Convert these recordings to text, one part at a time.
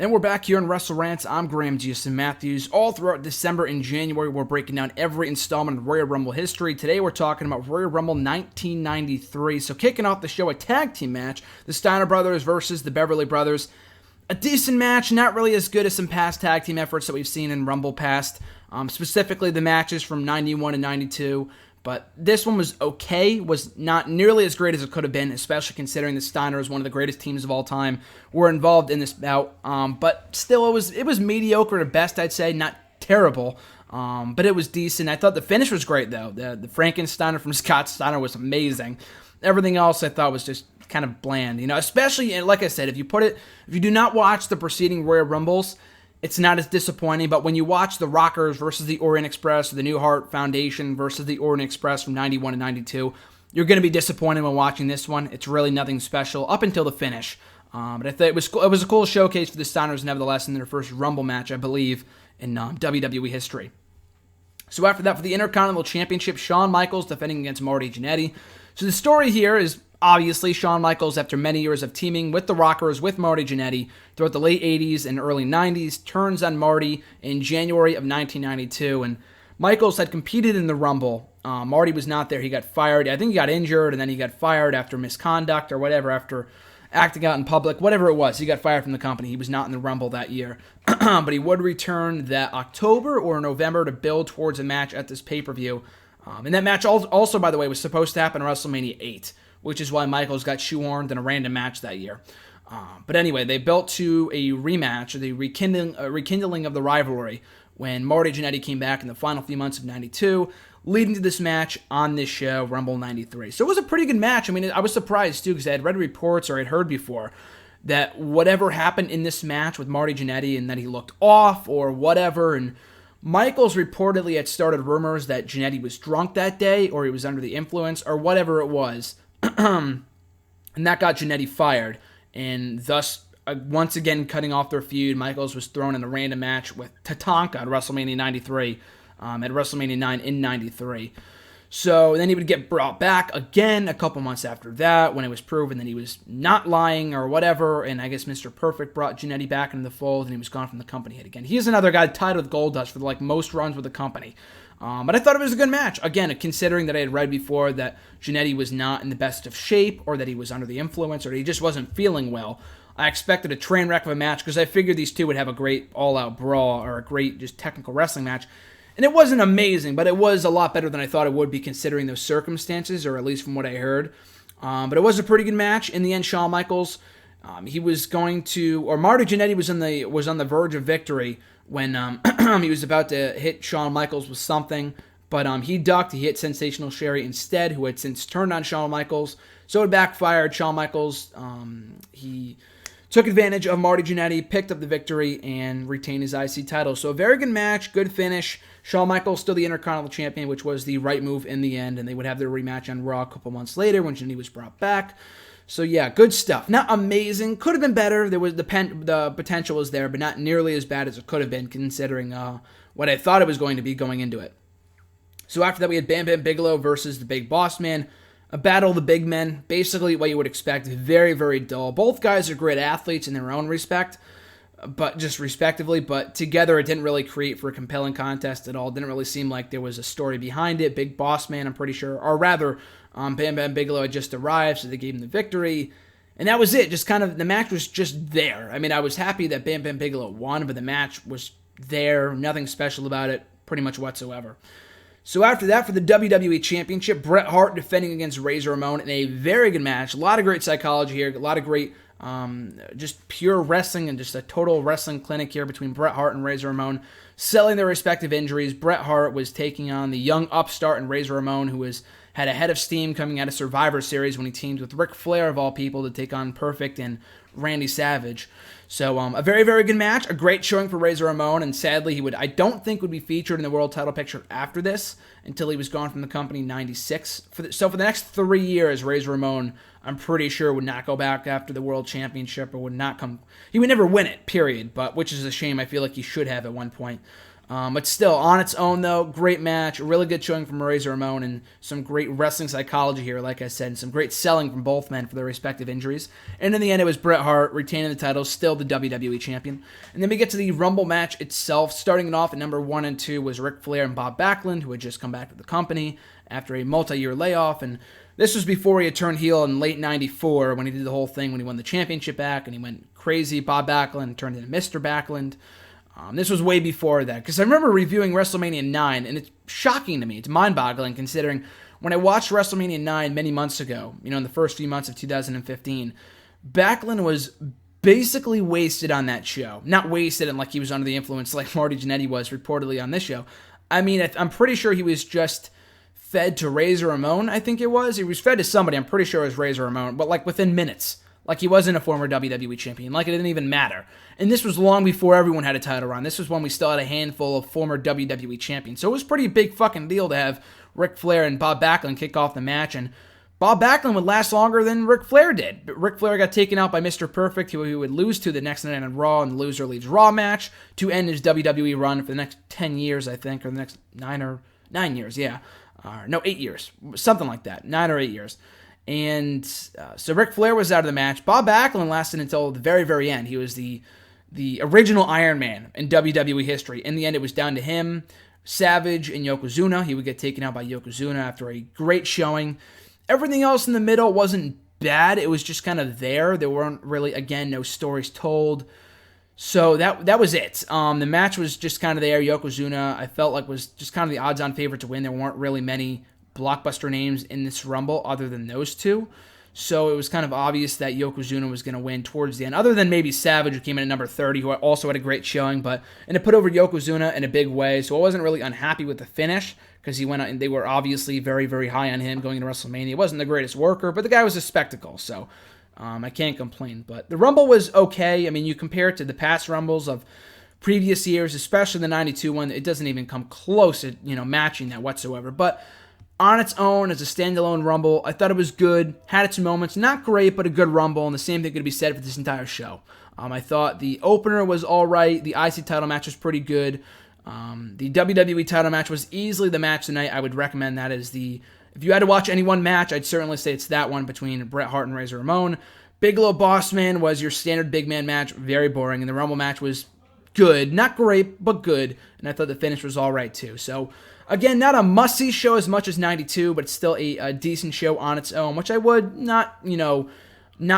And we're back here on WrestleRant. I'm Graham Jason Matthews. All throughout December and January, we're breaking down every installment of Royal Rumble history. Today, we're talking about Royal Rumble 1993. So, kicking off the show, a tag team match: the Steiner brothers versus the Beverly brothers. A decent match, not really as good as some past tag team efforts that we've seen in Rumble past. Specifically, the matches from 91 and 92. But this one was okay, was not nearly as great as it could have been, especially considering the Steiners, one of the greatest teams of all time, were involved in this bout. But still, it was mediocre at best, I'd say, not terrible. But it was decent. I thought the finish was great, though. The Frankensteiner from Scott Steiner was amazing. Everything else I thought was just kind of bland, especially, and like I said, if you do not watch the preceding Royal Rumbles, it's not as disappointing. But when you watch the Rockers versus the Orient Express, or the New Heart Foundation versus the Orient Express from 91 and 92, you're going to be disappointed when watching this one. It's really nothing special up until the finish. But I think it was a cool showcase for the Steiners, nevertheless, in their first Rumble match, I believe, in WWE history. So after that, for the Intercontinental Championship, Shawn Michaels defending against Marty Jannetty. So the story here is obviously Shawn Michaels, after many years of teaming with the Rockers with Marty Jannetty throughout the late 80s and early 90s, turns on Marty in January of 1992. And Michaels had competed in the Rumble. Marty was not there. He got fired. I think he got injured, and then he got fired after misconduct or whatever, after acting out in public, whatever it was. He got fired from the company. He was not in the Rumble that year. But he would return that October or November to build towards a match at this pay-per-view. And that match also, by the way, was supposed to happen at WrestleMania 8, which is why Michaels got shoehorned in a random match that year. But anyway, they built to a rematch, the rekindling of the rivalry, when Marty Jannetty came back in the final few months of 92, leading to this match on this show, Rumble 93. So it was a pretty good match. I mean, I was surprised, too, because I had read reports, or I'd heard before, that whatever happened in this match with Marty Jannetty, and that he looked off, or whatever, and Michaels reportedly had started rumors that Jannetty was drunk that day, or he was under the influence, or whatever it was. And that got Jannetty fired, and thus, once again, cutting off their feud. Michaels was thrown in a random match with Tatanka at WrestleMania 93, at WrestleMania 9 in 93. So then he would get brought back again a couple months after that, when it was proven that he was not lying or whatever, and I guess Mr. Perfect brought Jannetty back into the fold, and he was gone from the company yet again. He's another guy tied with Goldust for most runs with the company. But I thought it was a good match. Again, considering that I had read before that Jannetty was not in the best of shape, or that he was under the influence, or he just wasn't feeling well, I expected a train wreck of a match, because I figured these two would have a great all-out brawl, or a great just technical wrestling match. And it wasn't amazing, but it was a lot better than I thought it would be, considering those circumstances, or at least from what I heard. But it was a pretty good match. In the end, Shawn Michaels, Marty Jannetty was on the verge of victory when he was about to hit Shawn Michaels with something, but he ducked. He hit Sensational Sherry instead, who had since turned on Shawn Michaels. So it backfired. Shawn Michaels, he took advantage of Marty Jannetty, picked up the victory, and retained his IC title. So a very good match, good finish. Shawn Michaels still the Intercontinental Champion, which was the right move in the end, and they would have their rematch on Raw a couple months later when Jannetty was brought back. So yeah, good stuff. Not amazing. Could have been better. There was the potential was there, but not nearly as bad as it could have been, considering what I thought it was going to be going into it. So after that, we had Bam Bigelow versus the Big Boss Man. A battle of the big men, basically what you would expect. Very, very dull. Both guys are great athletes in their own respect, but just respectively. But together, it didn't really create for a compelling contest at all. It didn't really seem like there was a story behind it. Big Boss Man, I'm pretty sure, or rather, Bam Bigelow had just arrived, so they gave him the victory. And that was it. Just kind of, the match was just there. I mean, I was happy that Bam Bigelow won, but the match was there. Nothing special about it, pretty much whatsoever. So after that, for the WWE Championship, Bret Hart defending against Razor Ramon in a very good match. A lot of great psychology here. A lot of great just pure wrestling, and just a total wrestling clinic here between Bret Hart and Razor Ramon, selling their respective injuries. Bret Hart was taking on the young upstart and Razor Ramon, who had a head of steam coming out of Survivor Series when he teamed with Ric Flair, of all people, to take on Perfect and Randy Savage. So a very, very good match, a great showing for Razor Ramon, and sadly I don't think would be featured in the world title picture after this until he was gone from the company in 96. So for the next 3 years, Razor Ramon, I'm pretty sure, would not go back after the world championship, or would not come. He would never win it, period, but which is a shame. I feel like he should have at one point. But still, on its own, though, great match. A really good showing from Razor Ramon and some great wrestling psychology here, like I said, and some great selling from both men for their respective injuries. And in the end, it was Bret Hart retaining the title, still the WWE champion. And then we get to the Rumble match itself. Starting it off at number 1 and 2 was Ric Flair and Bob Backlund, who had just come back to the company after a multi-year layoff. And this was before he had turned heel in late 94 when he did the whole thing when he won the championship back and he went crazy. Bob Backlund turned into Mr. Backlund. This was way before that, because I remember reviewing WrestleMania 9, and it's shocking to me. It's mind-boggling, considering when I watched WrestleMania 9 many months ago, in the first few months of 2015, Backlund was basically wasted on that show. Not wasted and like he was under the influence like Marty Jannetty was reportedly on this show. I mean, I'm pretty sure he was just fed to Razor Ramon, I think it was. He was fed to somebody, I'm pretty sure it was Razor Ramon, but like within minutes. Like he wasn't a former WWE champion. Like it didn't even matter. And this was long before everyone had a title run. This was when we still had a handful of former WWE champions. So it was a pretty big fucking deal to have Ric Flair and Bob Backlund kick off the match. And Bob Backlund would last longer than Ric Flair did. But Ric Flair got taken out by Mr. Perfect, who he would lose to the next night on Raw in the Loser Leaves Raw match to end his WWE run for the next 10 years, I think, or the next 9 years, yeah. No, 8 years. Something like that. 9 or 8 years. And so Ric Flair was out of the match. Bob Backlund lasted until the very, very end. He was the original Iron Man in WWE history. In the end, it was down to him, Savage, and Yokozuna. He would get taken out by Yokozuna after a great showing. Everything else in the middle wasn't bad. It was just kind of there. There weren't really, again, no stories told. So that was it. The match was just kind of there. Yokozuna, I felt like, was just kind of the odds-on favorite to win. There weren't really many blockbuster names in this Rumble other than those two. So it was kind of obvious that Yokozuna was going to win towards the end, other than maybe Savage, who came in at number 30, who also had a great showing, and it put over Yokozuna in a big way. So I wasn't really unhappy with the finish because he went out and they were obviously very, very high on him going into WrestleMania. He wasn't the greatest worker, but the guy was a spectacle. So I can't complain. But the Rumble was okay. I mean, you compare it to the past Rumbles of previous years, especially the 92 one, it doesn't even come close to, matching that whatsoever. But on its own, as a standalone Rumble, I thought it was good, had its moments, not great, but a good Rumble, and the same thing could be said for this entire show. I thought the opener was alright, the IC title match was pretty good, the WWE title match was easily the match tonight. I would recommend that as if you had to watch any one match, I'd certainly say it's that one between Bret Hart and Razor Ramon. Bigelow Bossman was your standard big man match, very boring, and the Rumble match was good, not great, but good, and I thought the finish was alright too. So again, not a must-see show as much as 92, but it's still a decent show on its own, which I would not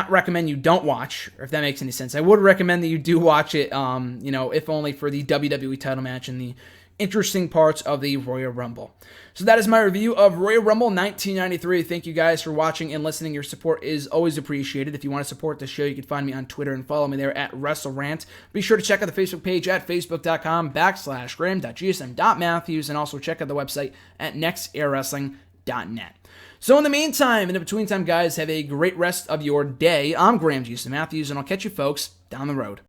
recommend you don't watch, or if that makes any sense. I would recommend that you do watch it, if only for the WWE title match and the interesting parts of the Royal Rumble. So that is my review of Royal Rumble 1993. Thank you guys for watching and listening. Your support is always appreciated. If you want to support the show, you can find me on Twitter and follow me there at WrestleRant. Be sure to check out the Facebook page at facebook.com/graham.gsm.matthews and also check out the website at nextairwrestling.net. So in the meantime, in the between time, guys, have a great rest of your day. I'm Graham G.S. Matthews, and I'll catch you folks down the road.